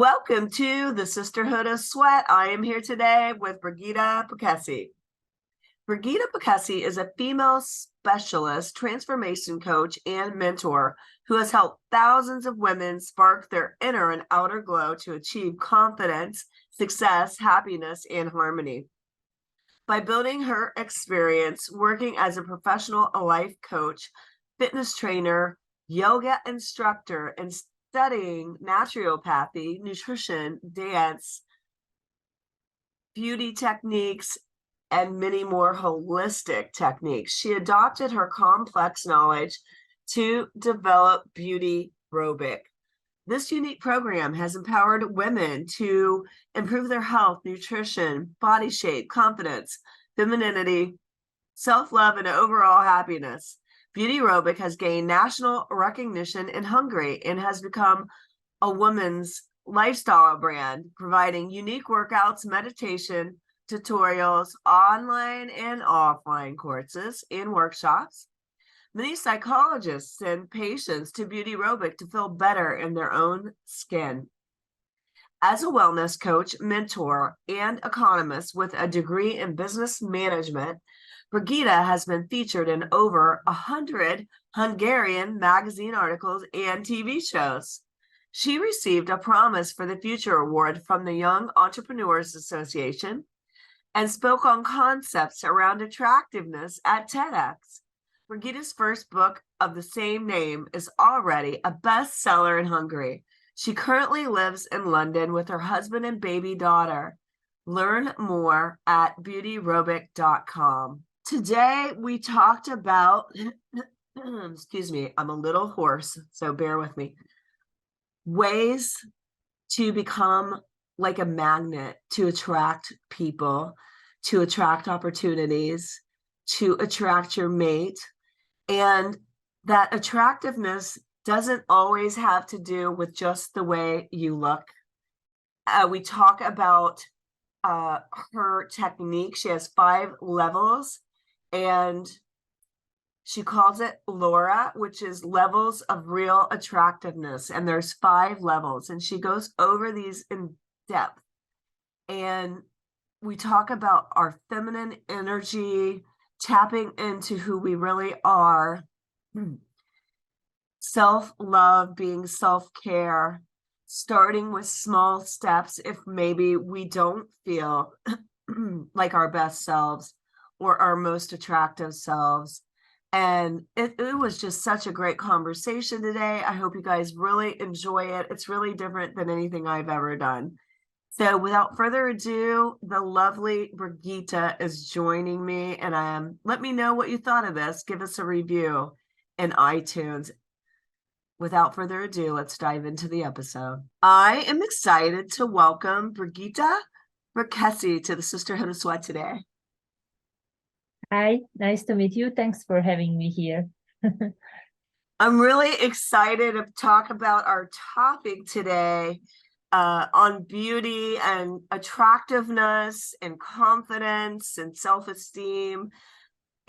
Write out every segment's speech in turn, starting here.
Welcome to the Sisterhood of Sweat. I am here today with Brigitta Pucchesi. Brigitta Pucchesi is a female specialist, transformation coach, and mentor who has helped thousands of women spark their inner and outer glow to achieve confidence, success, happiness, and harmony. By building her experience working as a professional life coach, fitness trainer, yoga instructor, and studying naturopathy, nutrition, dance, beauty techniques, and many more holistic techniques, she adopted her complex knowledge to develop Beauty Robic. This unique program has empowered women to improve their health, nutrition, body shape, confidence, femininity, self-love, and overall happiness. Beauty Robic has gained national recognition in Hungary and has become a woman's lifestyle brand, providing unique workouts, meditation, tutorials, online and offline courses and workshops. Many psychologists send patients to Beauty Robic to feel better in their own skin. As a wellness coach, mentor, and economist with a degree in business management, Brigitta has been featured in over 100 Hungarian magazine articles and TV shows. She received a Promise for the Future award from the Young Entrepreneurs Association and spoke on concepts around attractiveness at TEDx. Brigitta's first book of the same name is already a bestseller in Hungary. She currently lives in London with her husband and baby daughter. Learn more at beautyrobic.com. Today, we talked about, excuse me, I'm a little hoarse, so bear with me, ways to become like a magnet to attract people, to attract opportunities, to attract your mate. And that attractiveness doesn't always have to do with just the way you look. We talk about her technique. She has 5 levels, and she calls it Laura, which is levels of real attractiveness. And there's 5 levels, and she goes over these in depth. And we talk about our feminine energy, tapping into who we really are, self-love, being self-care, starting with small steps if maybe we don't feel like our best selves or our most attractive selves. And it was just such a great conversation today. I hope you guys really enjoy it. It's really different than anything I've ever done. So without further ado, the lovely Brigitta is joining me, and let me know what you thought of this. Give us a review in iTunes. Without further ado, let's dive into the episode. I am excited to welcome Brigitta Pucchesi to the Sisterhood of Sweat today. Hi, nice to meet you. Thanks for having me here. I'm really excited to talk about our topic today on beauty and attractiveness and confidence and self-esteem.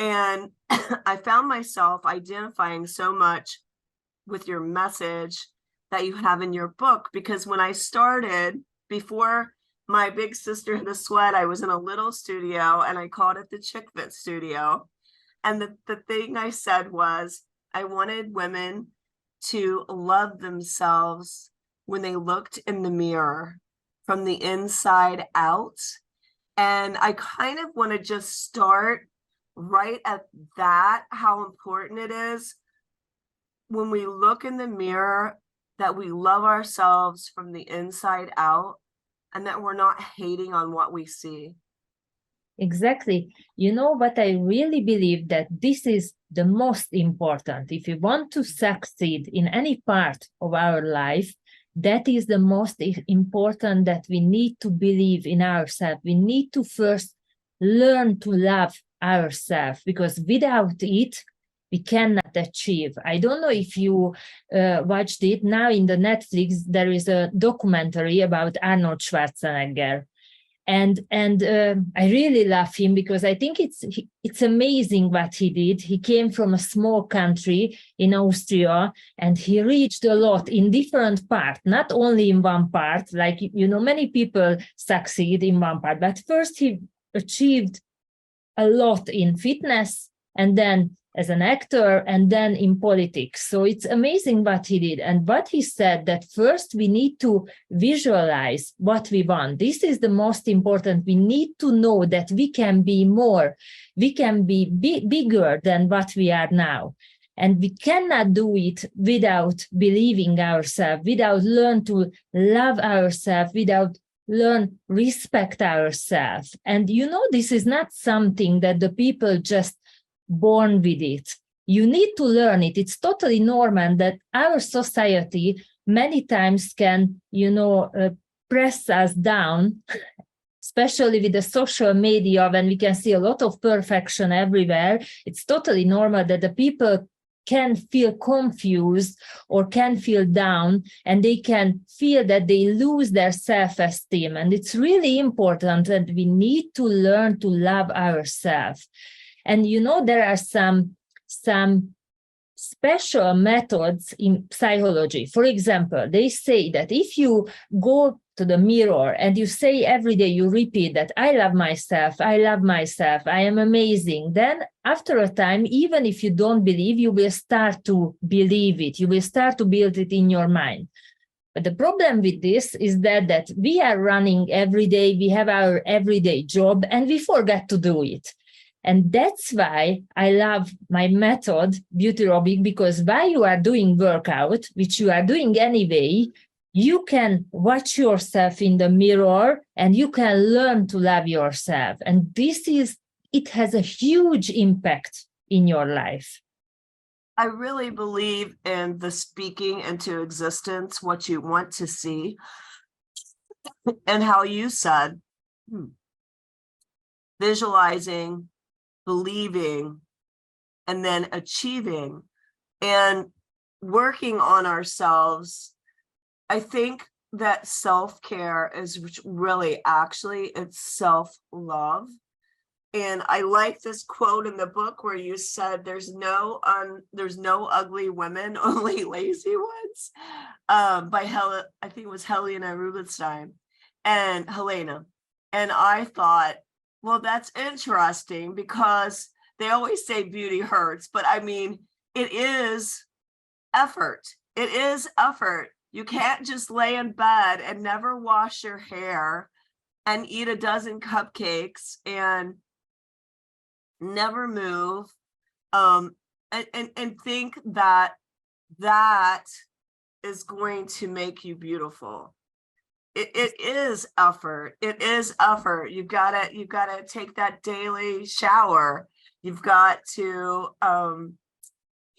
And I found myself identifying so much with your message that you have in your book, because when I started, before my big Sisterhood of Sweat, I was in a little studio and I called it the Chick Fit Studio. And the thing I said was, I wanted women to love themselves when they looked in the mirror from the inside out. And I kind of want to just start right at that, how important it is when we look in the mirror that we love ourselves from the inside out and that we're not hating on what we see. Exactly. You know what, I really believe that this is the most important. If you want to succeed in any part of our life, that is the most important, that we need to believe in ourselves. We need to first learn to love ourselves, because without it, we cannot achieve. I don't know if you watched it. Now in the Netflix, there is a documentary about Arnold Schwarzenegger. I really love him because I think it's amazing what he did. He came from a small country in Austria, and he reached a lot in different parts, not only in one part. Like, you know, many people succeed in one part, but first he achieved a lot in fitness, and then as an actor, and then in politics. So it's amazing what he did. And what he said, that first we need to visualize what we want. This is the most important. We need to know that we can be more, we can be bigger than what we are now. And we cannot do it without believing ourselves, without learn to love ourselves, without learn respect ourselves. And you know, this is not something that the people just born with it. You need to learn it. It's totally normal that our society many times can, you know, press us down, especially with the social media, when we can see a lot of perfection everywhere. It's totally normal that the people can feel confused or can feel down, and they can feel that they lose their self-esteem. And it's really important that we need to learn to love ourselves. And you know, there are some special methods in psychology. For example, they say that if you go to the mirror and you say every day, you repeat that I love myself, I am amazing, then after a time, even if you don't believe, you will start to believe it. You will start to build it in your mind. But the problem with this is that we are running every day, we have our everyday job, and we forget to do it. And that's why I love my method, Beauty Aerobic, because while you are doing workout, which you are doing anyway, you can watch yourself in the mirror and you can learn to love yourself. And it has a huge impact in your life. I really believe in the speaking into existence what you want to see, and how you said, visualizing, believing, and then achieving, and working on ourselves. I think that self-care is really actually, it's self-love. And I like this quote in the book where you said there's no ugly women, only lazy ones, by I think it was Helena Rubinstein and Helena. And I thought, well, that's interesting, because they always say beauty hurts, but I mean, it is effort. It is effort. You can't just lay in bed and never wash your hair and eat a dozen cupcakes and never move, and think that is going to make you beautiful. It is effort. It is effort. You've got to take that daily shower. You've got to, you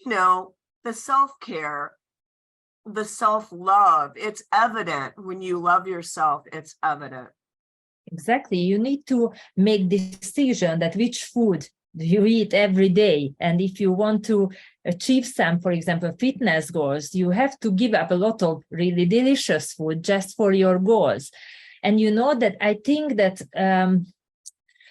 know, the self-care, the self-love. It's evident when you love yourself. It's evident. Exactly. You need to make decision that which food you eat every day. And if you want to achieve some, for example, fitness goals, you have to give up a lot of really delicious food just for your goals. And you know that I think that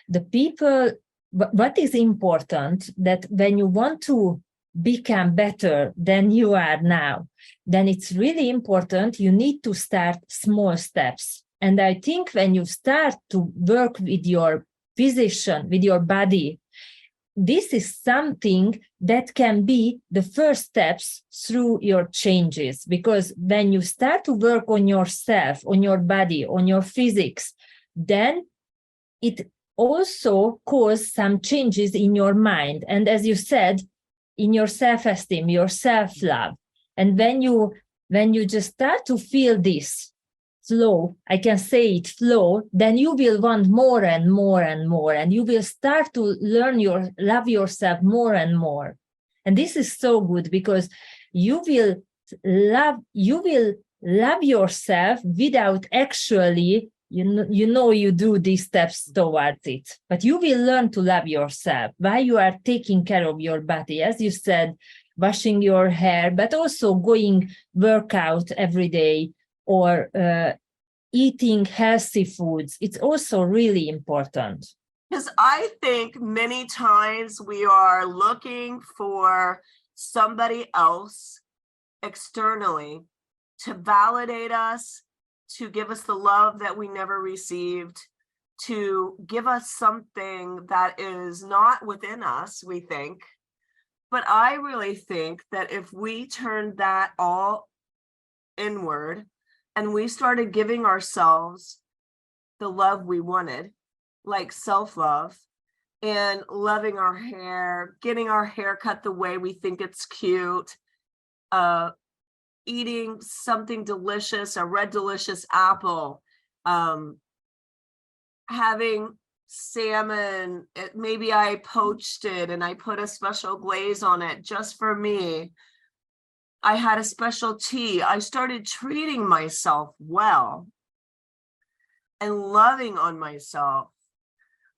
the people, what is important, that when you want to become better than you are now, then it's really important, you need to start small steps. And I think when you start to work with your physician, with your body, this is something that can be the first steps through your changes. Because when you start to work on yourself, on your body, on your physics, then it also causes some changes in your mind. And as you said, in your self-esteem, your self-love. And when you just start to feel this flow, I can say it flow, then you will want more and more and more, and you will start to love yourself more and more. And this is so good, because you will love yourself without actually, you do these steps towards it, but you will learn to love yourself while you are taking care of your body, as you said, washing your hair, but also going workout every day, or eating healthy foods. It's also really important. Because I think many times we are looking for somebody else externally to validate us, to give us the love that we never received, to give us something that is not within us, we think. But I really think that if we turned that all inward and we started giving ourselves the love we wanted, like self-love, and loving our hair, getting our hair cut the way we think it's cute, eating something delicious, a red delicious apple, having salmon, maybe I poached it and I put a special glaze on it just for me. I had a special tea. I started treating myself well and loving on myself.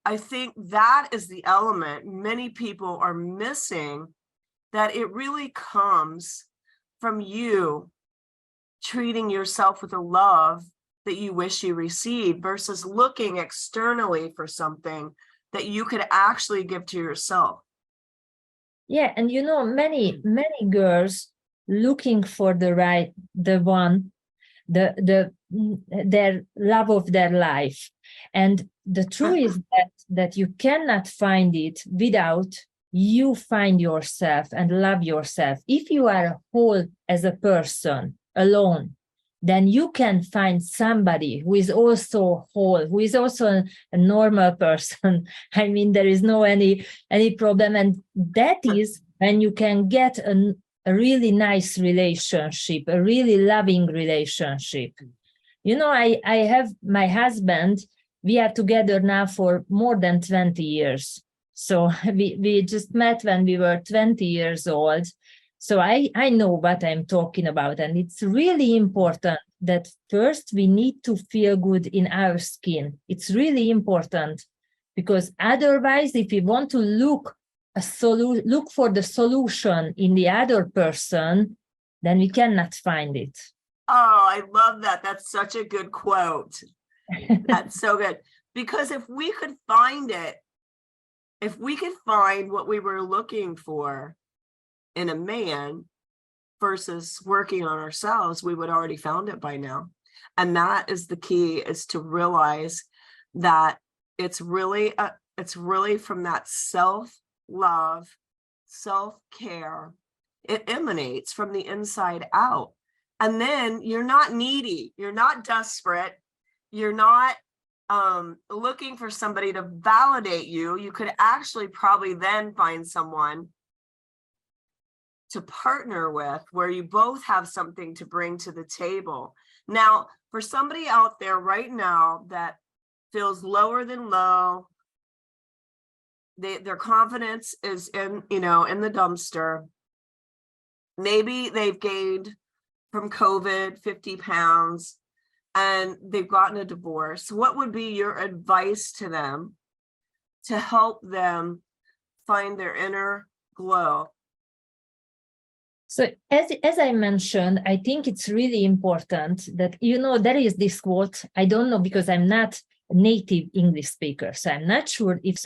I think that is the element many people are missing, that it really comes from you treating yourself with a love that you wish you received versus looking externally for something that you could actually give to yourself. Yeah, and you know, many girls looking for their love of their life. And the truth is that you cannot find it without you find yourself and love yourself. If you are whole as a person alone, then you can find somebody who is also whole, who is also a normal person. I mean, there is no any problem. And that is when you can get a really nice relationship, a really loving relationship. You know, I have my husband, we are together now for more than 20 years. So we just met when we were 20 years old. So I know what I'm talking about. And it's really important that first we need to feel good in our skin. It's really important, because otherwise, if we want to look for the solution in the other person, then we cannot find it. Oh, I love that. That's such a good quote. That's so good. Because if we could find it, if we could find what we were looking for in a man versus working on ourselves, we would already found it by now. And that is the key, is to realize that it's really from that self-love, self-care. It emanates from the inside out. And then you're not needy, you're not desperate, you're not looking for somebody to validate you. You could actually probably then find someone to partner with where you both have something to bring to the table. Now, for somebody out there right now that feels lower than low, their confidence is in the dumpster. Maybe they've gained from COVID 50 pounds and they've gotten a divorce. What would be your advice to them to help them find their inner glow? So as I mentioned, I think it's really important that, there is this quote, I don't know, because I'm not a native English speaker, so I'm not sure if